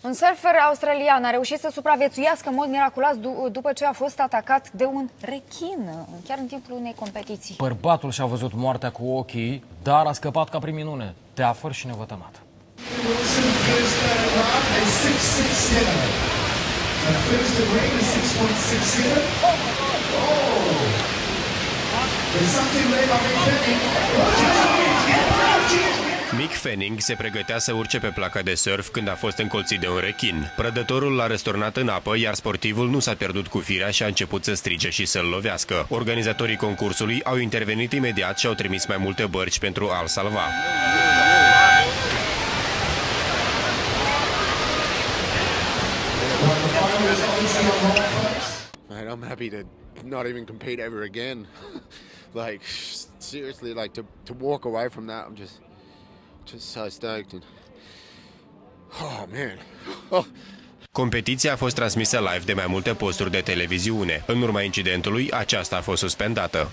Un surfer australian a reușit să supraviețuiască în mod miraculos după ce a fost atacat de un rechin, chiar în timpul unei competiții. Bărbatul și-a văzut moartea cu ochii, dar a scăpat ca prin minune, teafăr și nevătămat. Mick Fanning se pregătea să urce pe placa de surf când a fost încolțit de un rechin. Prădătorul l-a răsturnat în apă, iar sportivul nu s-a pierdut cu firea și a început să strige și să-l lovească. Organizatorii concursului au intervenit imediat și au trimis mai multe bărci pentru a-l salva. Mate, I'm happy to not even compete ever again. Like, seriously, like to walk away from that, I'm just so stoked. And oh man. Competiția a fost transmisă live de mai multe posturi de televiziune. În urma incidentului, aceasta a fost suspendată.